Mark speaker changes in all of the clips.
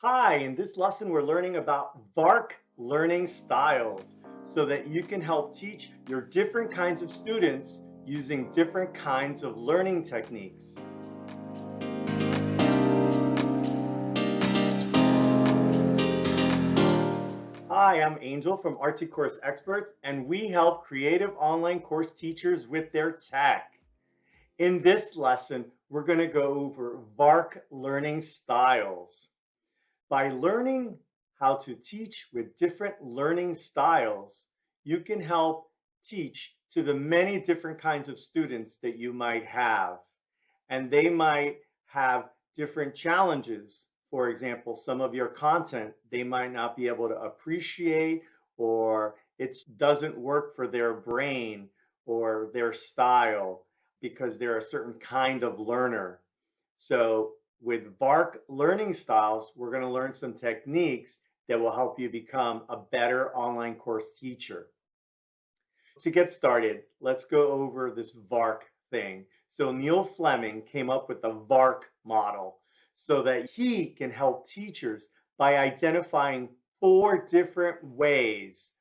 Speaker 1: Hi, in this lesson we're learning about VARK learning styles so that you can help teach your different kinds of students using different kinds of learning techniques. Hi, I'm Angel from Artsy Course Experts, and we help creative online course teachers with their tech. In this lesson, we're going to go over VARK learning styles. By learning how to teach with different learning styles, you can help teach to the many different kinds of students that you might have. And they might have different challenges. For example, some of your content they might not be able to appreciate, or it doesn't work for their brain or their style because they're a certain kind of learner. So with VARK learning styles, we're going to learn some techniques that will help you become a better online course teacher. To get started, let's go over this VARK thing. So Neil Fleming came up with the VARK model so that he can help teachers by identifying 4 different ways,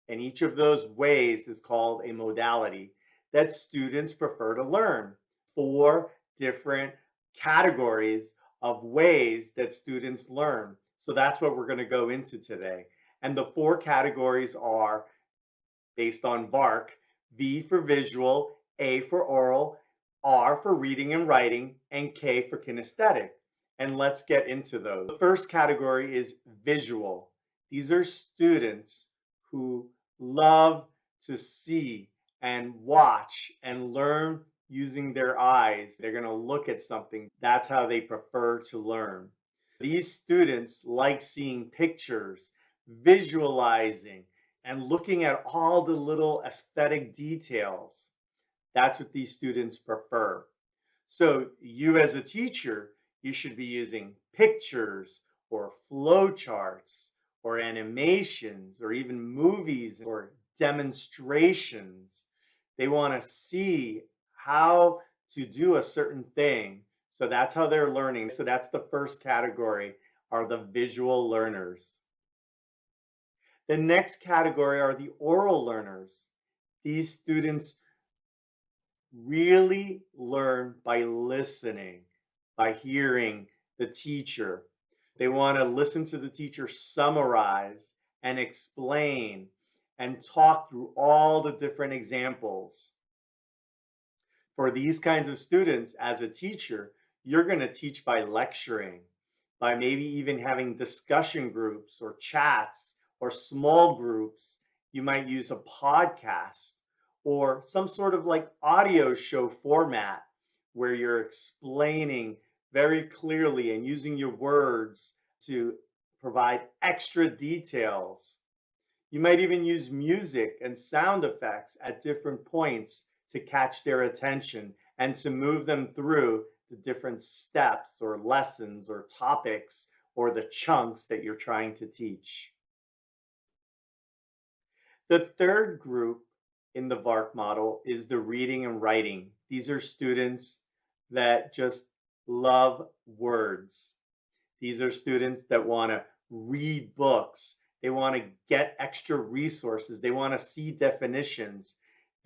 Speaker 1: and each of those ways is called a modality, that students prefer to learn. 4 different categories of ways that students learn. So that's what we're going to go into today. And the 4 categories are, based on VARK: V for visual, A for oral, R for reading and writing, and K for kinesthetic. And let's get into those. The first category is visual. These are students who love to see and watch and learn using their eyes. They're going to look at something. That's how they prefer to learn. These students like seeing pictures, visualizing, and looking at all the little aesthetic details. That's what these students prefer. So you as a teacher, you should be using pictures or flowcharts or animations or even movies or demonstrations. They want to see how to do a certain thing. So that's how they're learning. So that's the first category, are the visual learners. The next category are the oral learners. These students really learn by listening, by hearing the teacher. They want to listen to the teacher summarize and explain and talk through all the different examples. For these kinds of students, as a teacher, you're going to teach by lecturing, by maybe even having discussion groups or chats or small groups. You might use a podcast or some sort of like audio show format where you're explaining very clearly and using your words to provide extra details. You might even use music and sound effects at different points to catch their attention and to move them through the different steps or lessons or topics or the chunks that you're trying to teach. The third group in the VARK model is the reading and writing. These are students that just love words. These are students that want to read books. They want to get extra resources. They want to see definitions.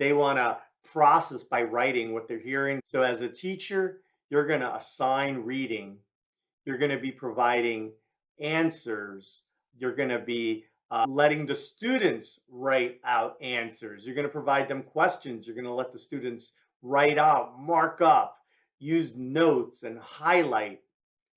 Speaker 1: They want to process by writing what they're hearing. So as a teacher, you're going to assign reading. You're going to be providing answers. You're going to be letting the students write out answers. You're going to provide them questions. You're going to let the students write out, mark up, use notes, and highlight.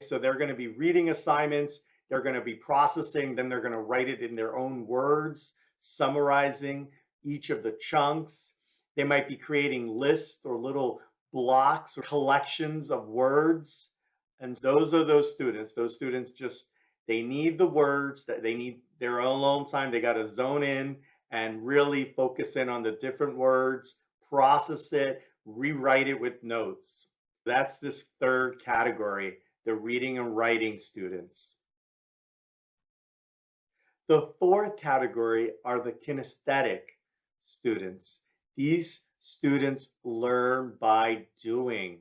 Speaker 1: So they're going to be reading assignments. They're going to be processing. Then they're going to write it in their own words, summarizing each of the chunks. They might be creating lists or little blocks or collections of words. And those are those students. Those students just, they need the words, that they need their own alone time. They got to zone in and really focus in on the different words, process it, rewrite it with notes. That's this third category, the reading and writing students. The fourth category are the kinesthetic students. These students learn by doing.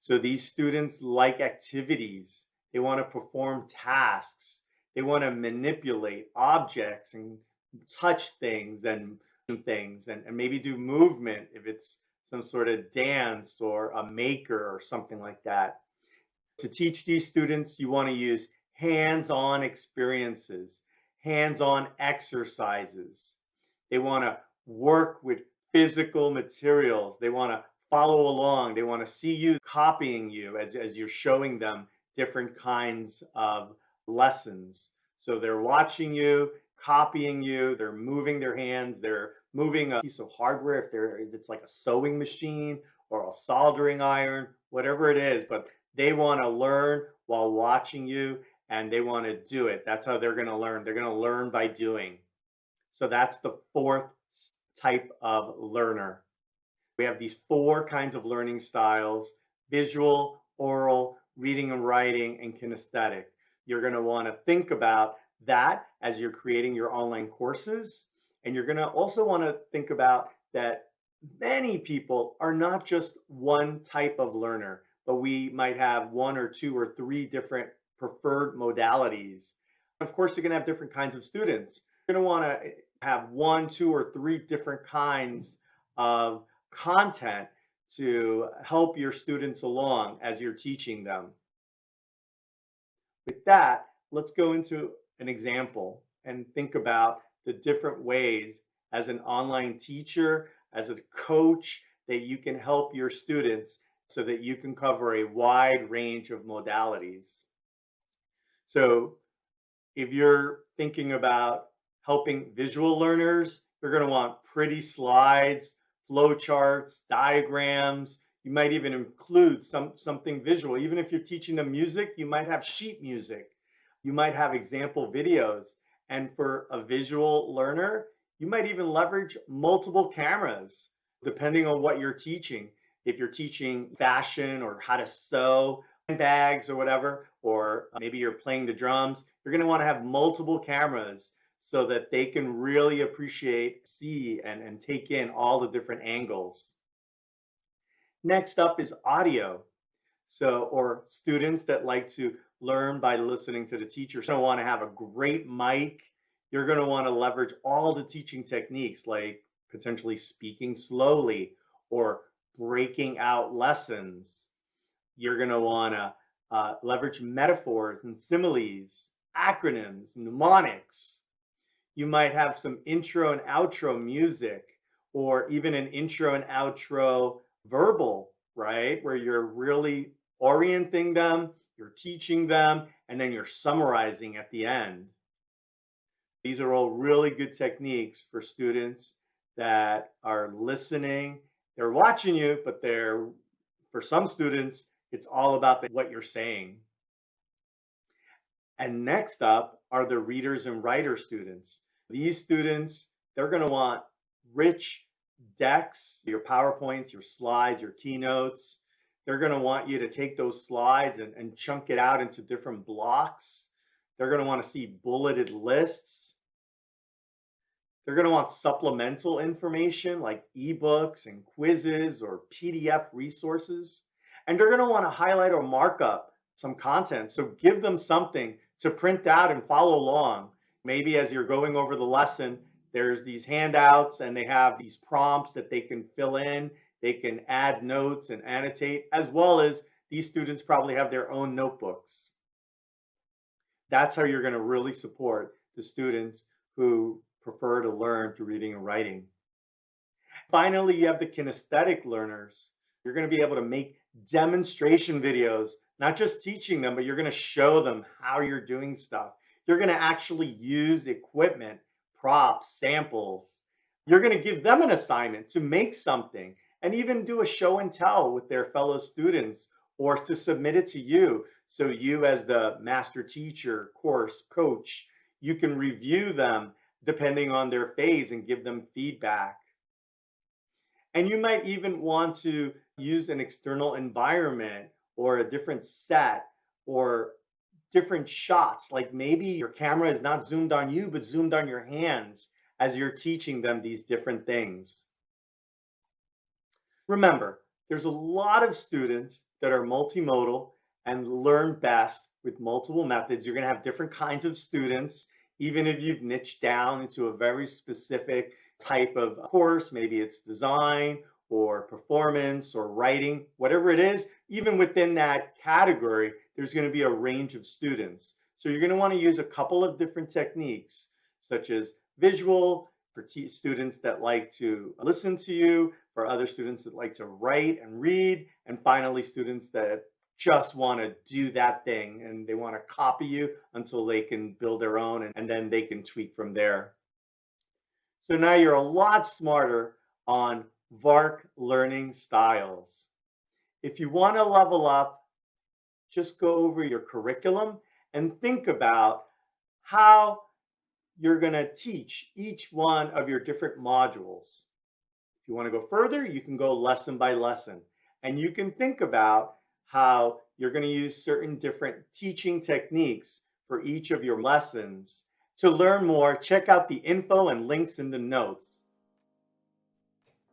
Speaker 1: So these students like activities. They want to perform tasks. They want to manipulate objects and touch things and maybe do movement if it's some sort of dance or a maker or something like that. To teach these students, you want to use hands-on experiences, hands-on exercises. They want to work with physical materials. They want to follow along. They want to see you copying you as you're showing them different kinds of lessons. So they're watching you, copying you, they're moving their hands, they're moving a piece of hardware if it's like a sewing machine or a soldering iron, whatever it is, but they want to learn while watching you and they want to do it. That's how they're going to learn. They're going to learn by doing. So that's the fourth type of learner. We have these four kinds of learning styles: visual, oral, reading and writing, and kinesthetic. You're going to want to think about that as you're creating your online courses. And you're going to also want to think about that many people are not just one type of learner, but we might have one or two or three different preferred modalities. Of course, you're going to have different kinds of students. You're going to want to have one, two, or three different kinds of content to help your students along as you're teaching them. With that, let's go into an example and think about the different ways as an online teacher, as a coach, that you can help your students so that you can cover a wide range of modalities. So if you're thinking about helping visual learners, you're going to want pretty slides, flowcharts, diagrams. You might even include something visual. Even if you're teaching them music, you might have sheet music. You might have example videos. And for a visual learner, you might even leverage multiple cameras, depending on what you're teaching. If you're teaching fashion or how to sew bags or whatever, or maybe you're playing the drums, you're going to want to have multiple cameras so that they can really appreciate, see, and take in all the different angles. Next up is audio. Or students that like to learn by listening to the teacher. So you want to have a great mic. You're going to want to leverage all the teaching techniques like potentially speaking slowly or breaking out lessons. You're going to want to leverage metaphors and similes, acronyms, mnemonics. You might have some intro and outro music, or even an intro and outro verbal, right? Where you're really orienting them, you're teaching them, and then you're summarizing at the end. These are all really good techniques for students that are listening. They're watching you, but for some students, it's all about what you're saying. And next up are the readers and writer students. These students, they're going to want rich decks, your PowerPoints, your slides, your keynotes. They're going to want you to take those slides and chunk it out into different blocks. They're going to want to see bulleted lists. They're going to want supplemental information like ebooks and quizzes or PDF resources. And they're going to want to highlight or mark up some content. So give them something to print out and follow along. Maybe as you're going over the lesson, there's these handouts and they have these prompts that they can fill in. They can add notes and annotate, as well as these students probably have their own notebooks. That's how you're going to really support the students who prefer to learn through reading and writing. Finally, you have the kinesthetic learners. You're going to be able to make demonstration videos, not just teaching them, but you're going to show them how you're doing stuff. You're going to actually use equipment, props, samples. You're going to give them an assignment to make something and even do a show and tell with their fellow students or to submit it to you. So you as the master teacher, course coach, you can review them depending on their phase and give them feedback. And you might even want to use an external environment or a different set or different shots. Like maybe your camera is not zoomed on you, but zoomed on your hands as you're teaching them these different things. Remember, there's a lot of students that are multimodal and learn best with multiple methods. You're going to have different kinds of students, even if you've niched down into a very specific type of course. Maybe it's design or performance or writing, whatever it is. Even within that category, there's going to be a range of students. So you're going to want to use a couple of different techniques, such as visual for students that like to listen to you, for other students that like to write and read, and finally students that just want to do that thing and they want to copy you until they can build their own, and then they can tweak from there. So now you're a lot smarter on VARK learning styles. If you want to level up, just go over your curriculum and think about how you're going to teach each one of your different modules. If you want to go further, you can go lesson by lesson, and you can think about how you're going to use certain different teaching techniques for each of your lessons. To learn more, check out the info and links in the notes.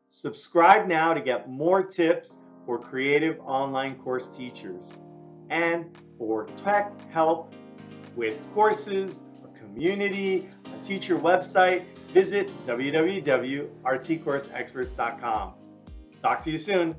Speaker 1: Subscribe now to get more tips for creative online course teachers. And for tech help with courses, a community, a teacher website, visit www.rtcourseexperts.com. Talk to you soon.